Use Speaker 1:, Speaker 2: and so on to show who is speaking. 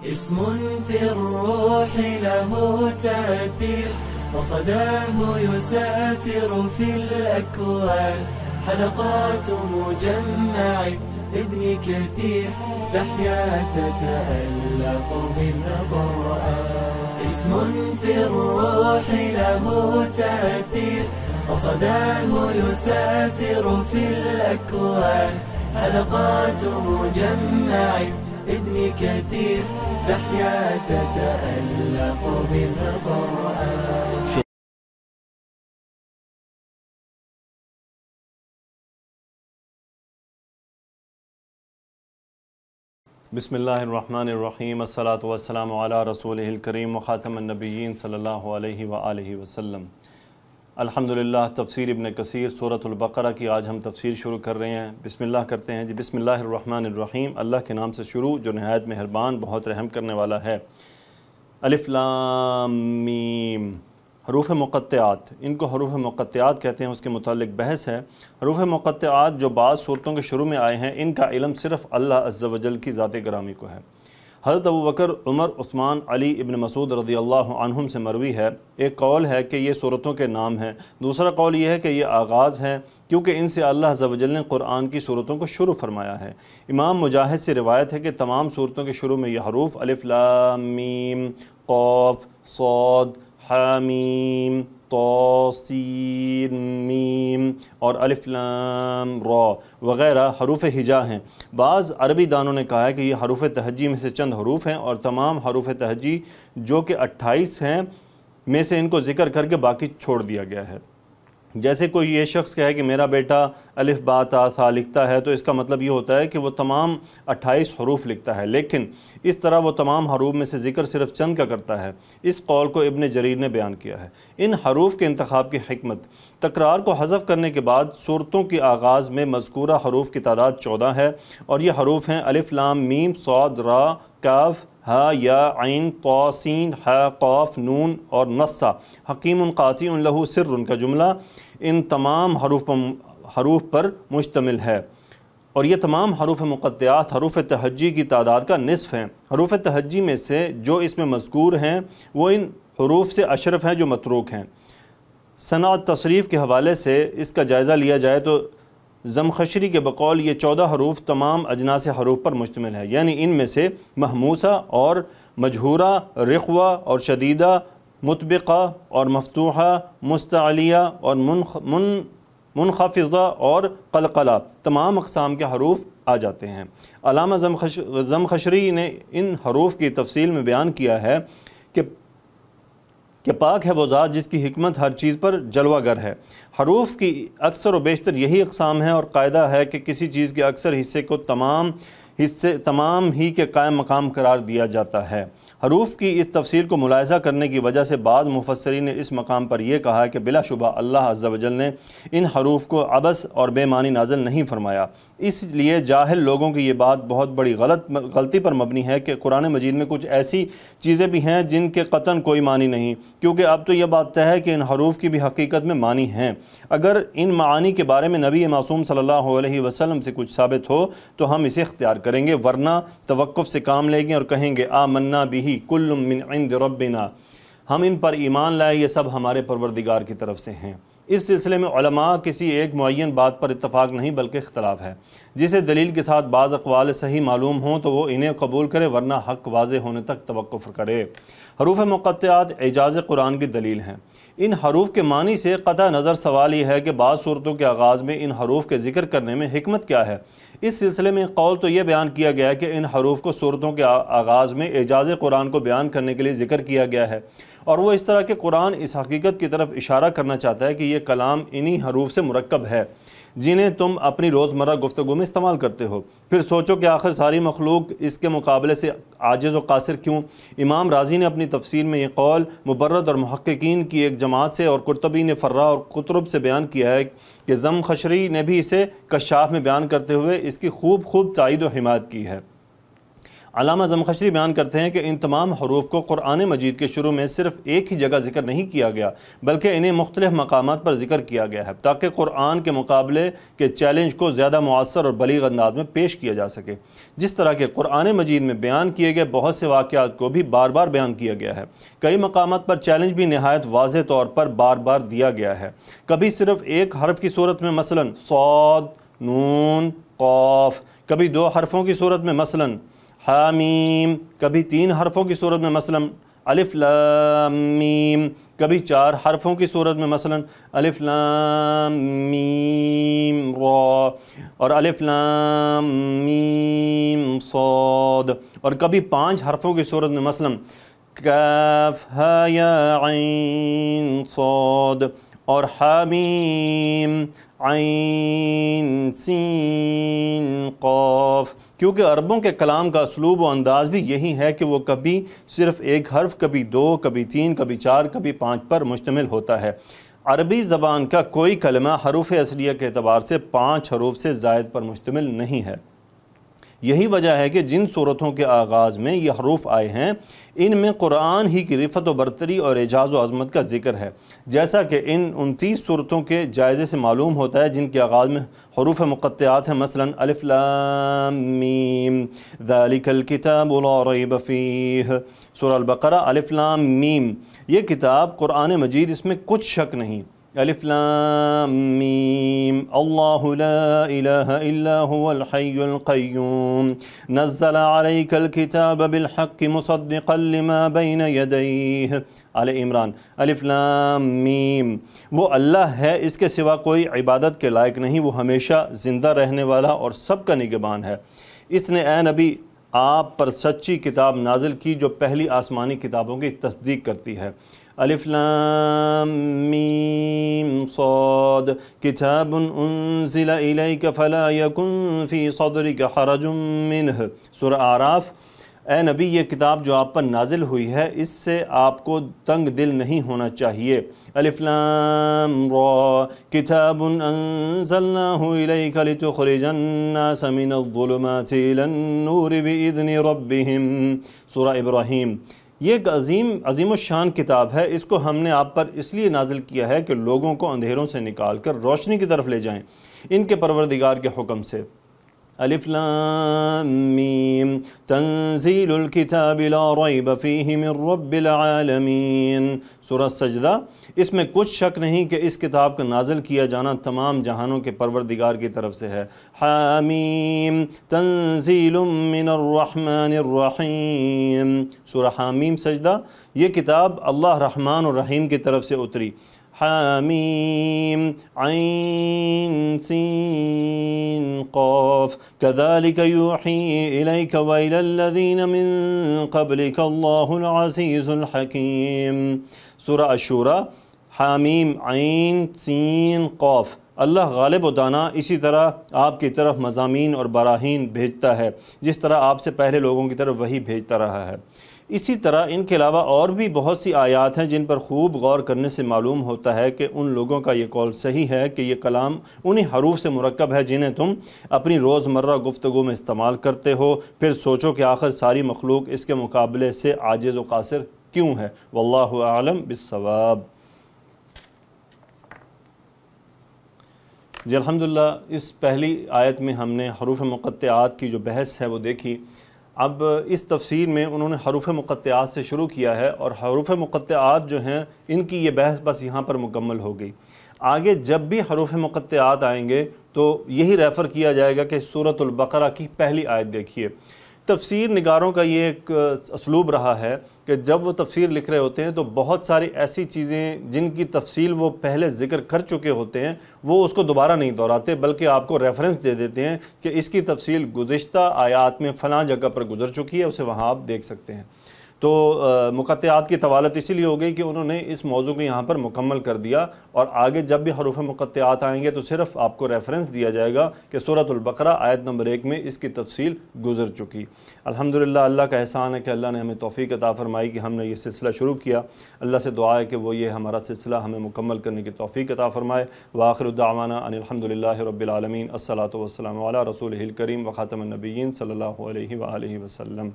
Speaker 1: اسم في الروح له تأثير وصداه يسافر في الأكوان حلقات مجمع ابن كثير تحيا تتألق بالقرآن اسم في الروح له تأثير وصداه يسافر في الأكوان حلقات مجمع ابن كثير تحيا تتألق بالقرآن.
Speaker 2: بسم اللہ الرحمن الرحیم الصلاۃ والسلام علی رسولہ الکریم وخاتم النبیین صلی اللہ علیہ وآلہ وسلم. الحمدللہ تفسیر ابن کثیر سورۃ البقرہ کی آج ہم تفسیر شروع کر رہے ہیں. بسم اللہ کرتے ہیں جی. بسم اللہ الرحمن الرحیم، اللہ کے نام سے شروع جو نہایت مہربان بہت رحم کرنے والا ہے. الف لام میم. حروف مقطعات، ان کو حروف مقطعات کہتے ہیں، اس کے متعلق بحث ہے. حروف مقطعات جو بعض صورتوں کے شروع میں آئے ہیں، ان کا علم صرف اللہ عز و جل کی ذات گرامی کو ہے. حضرت ابوبکر، عمر، عثمان، علی ابن مسعود رضی اللہ عنہم سے مروی ہے. ایک قول ہے کہ یہ صورتوں کے نام ہیں، دوسرا قول یہ ہے کہ یہ آغاز ہے، کیونکہ ان سے اللہ عز و جل نے قرآن کی صورتوں کو شروع فرمایا ہے. امام مجاہد سے روایت ہے کہ تمام صورتوں کے شروع میں یہ حروف الف لام میم قاف صاد حامیم طاسین میم اور الف لام را وغیرہ حروف ہجا ہیں. بعض عربی دانوں نے کہا ہے کہ یہ حروف تہجی میں سے چند حروف ہیں، اور تمام حروف تہجی جو کہ 28 ہیں میں سے ان کو ذکر کر کے باقی چھوڑ دیا گیا ہے. جیسے کوئی یہ شخص کہے کہ میرا بیٹا الف با تا ثا لکھتا ہے، تو اس کا مطلب یہ ہوتا ہے کہ وہ تمام 28 حروف لکھتا ہے، لیکن اس طرح وہ تمام حروف میں سے ذکر صرف چند کا کرتا ہے. اس قول کو ابن جریر نے بیان کیا ہے. ان حروف کے انتخاب کی حکمت: تکرار کو حذف کرنے کے بعد صورتوں کے آغاز میں مذکورہ حروف کی تعداد 14 ہے، اور یہ حروف ہیں الف لام میم صاد را کاف ہا یا عین طا سین ہا قاف نون اور نصا. حکیم قاطع لہ سر کا جملہ ان تمام حروف پر مشتمل ہے، اور یہ تمام حروف مقطعات حروف تہجی کی تعداد کا نصف ہیں. حروف تہجی میں سے جو اس میں مذکور ہیں وہ ان حروف سے اشرف ہیں جو متروک ہیں. صنعت تصریف کے حوالے سے اس کا جائزہ لیا جائے تو زمخشری کے بقول یہ 14 حروف تمام اجناس حروف پر مشتمل ہے، یعنی ان میں سے محموسہ اور مجہورہ، رخوہ اور شدیدہ، مطبقہ اور مفتوحہ، مستعلیہ اور منخفضہ اور قلقلہ تمام اقسام کے حروف آ جاتے ہیں. علامہ زمخشری نے ان حروف کی تفصیل میں بیان کیا ہے کہ پاک ہے وہ ذات جس کی حکمت ہر چیز پر جلوہ گر ہے. حروف کی اکثر و بیشتر یہی اقسام ہیں، اور قاعدہ ہے کہ کسی چیز کے اکثر حصے کو تمام ہی کے قائم مقام قرار دیا جاتا ہے. حروف کی اس تفصیل کو ملاحظہ کرنے کی وجہ سے بعض مفسرین نے اس مقام پر یہ کہا کہ بلا شبہ اللہ عز و جل نے ان حروف کو عبث اور بے معنی نازل نہیں فرمایا. اس لیے جاہل لوگوں کی یہ بات بہت بڑی غلطی پر مبنی ہے کہ قرآن مجید میں کچھ ایسی چیزیں بھی ہیں جن کے قطعاً کوئی معنی نہیں، کیونکہ اب تو یہ بات طے ہے کہ ان حروف کی بھی حقیقت میں معنی ہیں. اگر ان معانی کے بارے میں نبی معصوم صلی اللہ علیہ وسلم سے کچھ ثابت ہو تو ہم اسے اختیار کریں گے، ورنہ توقف سے کام لیں گے اور کہیں گے آمنا بہ کل من عند ربنا، ہم ان پر ایمان لائے، یہ سب ہمارے پروردگار کی طرف سے ہیں. اس سلسلے میں علماء کسی ایک معین بات پر اتفاق نہیں بلکہ اختلاف ہے. جسے دلیل کے ساتھ بعض اقوال صحیح معلوم ہوں تو وہ انہیں قبول کرے، ورنہ حق واضح ہونے تک توقف کرے. حروف مقطعات اعجاز قرآن کی دلیل ہیں. ان حروف کے معنی سے قطع نظر سوال یہ ہے کہ بعض صورتوں کے آغاز میں ان حروف کے ذکر کرنے میں حکمت کیا ہے. اس سلسلے میں قول تو یہ بیان کیا گیا ہے کہ ان حروف کو صورتوں کے آغاز میں اعجاز قرآن کو بیان کرنے کے لیے ذکر کیا گیا ہے، اور وہ اس طرح کہ قرآن اس حقیقت کی طرف اشارہ کرنا چاہتا ہے کہ یہ کلام انہی حروف سے مرکب ہے جنہیں تم اپنی روزمرہ گفتگو میں استعمال کرتے ہو. پھر سوچو کہ آخر ساری مخلوق اس کے مقابلے سے عاجز و قاصر کیوں؟ امام راضی نے اپنی تفسیر میں یہ قول مبرد اور محققین کی ایک جماعت سے اور قرطبی نے فرا اور قطرب سے بیان کیا ہے کہ زمخشری نے بھی اسے کشاف میں بیان کرتے ہوئے اس کی خوب تائید و حمایت کی ہے. علامہ زمخشری بیان کرتے ہیں کہ ان تمام حروف کو قرآن مجید کے شروع میں صرف ایک ہی جگہ ذکر نہیں کیا گیا بلکہ انہیں مختلف مقامات پر ذکر کیا گیا ہے تاکہ قرآن کے مقابلے کے چیلنج کو زیادہ مؤثر اور بلیغ انداز میں پیش کیا جا سکے۔ جس طرح کہ قرآن مجید میں بیان کیے گئے بہت سے واقعات کو بھی بار بار بیان کیا گیا ہے، کئی مقامات پر چیلنج بھی نہایت واضح طور پر بار بار دیا گیا ہے، کبھی صرف ایک حرف کی صورت میں مثلا صاد، نون، قاف، کبھی 2 حرفوں کی صورت میں مثلا حامیم، کبھی 3 حرفوں کی صورت میں مثلا الف لام میم، کبھی 4 حرفوں کی صورت میں مثلا الف لام میم را اور الف لام میم صاد، اور کبھی 5 حرفوں کی صورت میں مثلا کاف ہا یا عین صاد اور حامیم عین سین قاف، کیونکہ عربوں کے کلام کا اسلوب و انداز بھی یہی ہے کہ وہ کبھی صرف ایک حرف، کبھی 2، کبھی 3، کبھی 4، کبھی 5 پر مشتمل ہوتا ہے۔ عربی زبان کا کوئی کلمہ حروف اصلیہ کے اعتبار سے 5 حروف سے زائد پر مشتمل نہیں ہے۔ یہی وجہ ہے کہ جن صورتوں کے آغاز میں یہ حروف آئے ہیں ان میں قرآن ہی کی رفعت و برتری اور اعجاز و عظمت کا ذکر ہے، جیسا کہ ان 29 صورتوں کے جائزے سے معلوم ہوتا ہے جن کے آغاز میں حروف مقطعات ہیں، مثلا الف لام میم ذالک الکتاب لا ریب فیہ، سورہ البقرہ الف لام میم، یہ کتاب قرآن مجید اس میں کچھ شک نہیں، الف لام میم اللہ لا الہ الا هو الحی القیوم نزل علیک الکتاب بالحق مصدقا لما بین یدیہ، آل عمران الف لام میم، وہ اللہ ہے، اس کے سوا کوئی عبادت کے لائق نہیں، وہ ہمیشہ زندہ رہنے والا اور سب کا نگہبان ہے، اس نے اے نبی آپ پر سچی کتاب نازل کی جو پہلی آسمانی کتابوں کی تصدیق کرتی ہے۔ الف لام میم صاد کتاب انزل الیک فلا یکن فی صدرک حرج منہ، سورہ اعراف، اے نبی یہ کتاب جو آپ پر نازل ہوئی ہے اس سے آپ کو تنگ دل نہیں ہونا چاہیے۔ الف لام را کتاب انزلناہ الیک لتخرج الناس من الظلمات الی النور باذن ربہم، سورہ ابراہیم، یہ ایک عظیم الشان کتاب ہے، اس کو ہم نے آپ پر اس لیے نازل کیا ہے کہ لوگوں کو اندھیروں سے نکال کر روشنی کی طرف لے جائیں ان کے پروردگار کے حکم سے۔ الف لام میم تنزیل الکتاب لا ریب فیہ من رب العالمین، سورہ سجدہ، اس میں کچھ شک نہیں کہ اس کتاب کا نازل کیا جانا تمام جہانوں کے پروردگار کی طرف سے ہے۔ حامیم تنزیل من الرحمن الرحیم، سورہ حامیم سجدہ، یہ کتاب اللہ رحمان الرحیم کی طرف سے اتری۔ حامیم عین سین قاف کذالک یوحی الیک وإلی الذین من قبلک اللہ العزیز الحکیم، سورہ الشورى، حامیم عین سین قاف، اللہ غالب و دانا اسی طرح آپ کی طرف مضامین اور براہین بھیجتا ہے جس طرح آپ سے پہلے لوگوں کی طرف وحی بھیجتا رہا ہے۔ اسی طرح ان کے علاوہ اور بھی بہت سی آیات ہیں جن پر خوب غور کرنے سے معلوم ہوتا ہے کہ ان لوگوں کا یہ قول صحیح ہے کہ یہ کلام انہی حروف سے مرکب ہے جنہیں تم اپنی روزمرہ گفتگو میں استعمال کرتے ہو، پھر سوچو کہ آخر ساری مخلوق اس کے مقابلے سے عاجز و قاصر کیوں ہے؟ واللہ اعلم بالصواب۔ جی الحمدللہ، اس پہلی آیت میں ہم نے حروف مقطعات کی جو بحث ہے وہ دیکھی۔ اب اس تفسیر میں انہوں نے حروف مقطعات سے شروع کیا ہے اور حروف مقطعات جو ہیں ان کی یہ بحث بس یہاں پر مکمل ہو گئی۔ آگے جب بھی حروف مقطعات آئیں گے تو یہی ریفر کیا جائے گا کہ سورۃ البقرہ کی پہلی آیت دیکھیے۔ تفسیر نگاروں کا یہ ایک اسلوب رہا ہے کہ جب وہ تفسیر لکھ رہے ہوتے ہیں تو بہت ساری ایسی چیزیں جن کی تفصیل وہ پہلے ذکر کر چکے ہوتے ہیں وہ اس کو دوبارہ نہیں دہراتے، بلکہ آپ کو ریفرنس دے دیتے ہیں کہ اس کی تفصیل گزشتہ آیات میں فلاں جگہ پر گزر چکی ہے، اسے وہاں آپ دیکھ سکتے ہیں۔ تو مقطعات کی طوالت اسی لیے ہو گئی کہ انہوں نے اس موضوع کو یہاں پر مکمل کر دیا، اور آگے جب بھی حروف مقطعات آئیں گے تو صرف آپ کو ریفرنس دیا جائے گا کہ سورۃ البقرہ آیت نمبر 1 میں اس کی تفصیل گزر چکی۔ الحمدللہ اللہ کا احسان ہے کہ اللہ نے ہمیں توفیق عطا فرمائی کہ ہم نے یہ سلسلہ شروع کیا۔ اللہ سے دعا ہے کہ وہ یہ ہمارا سلسلہ ہمیں مکمل کرنے کی توفیق عطا فرمائے۔ وآخر دعوانا ان الحمدللہ رب العالمین، الصلاۃ والسلام علی رسولہ الکریم وخاتم النبیین صلی اللہ علیہ وآلہ وسلم۔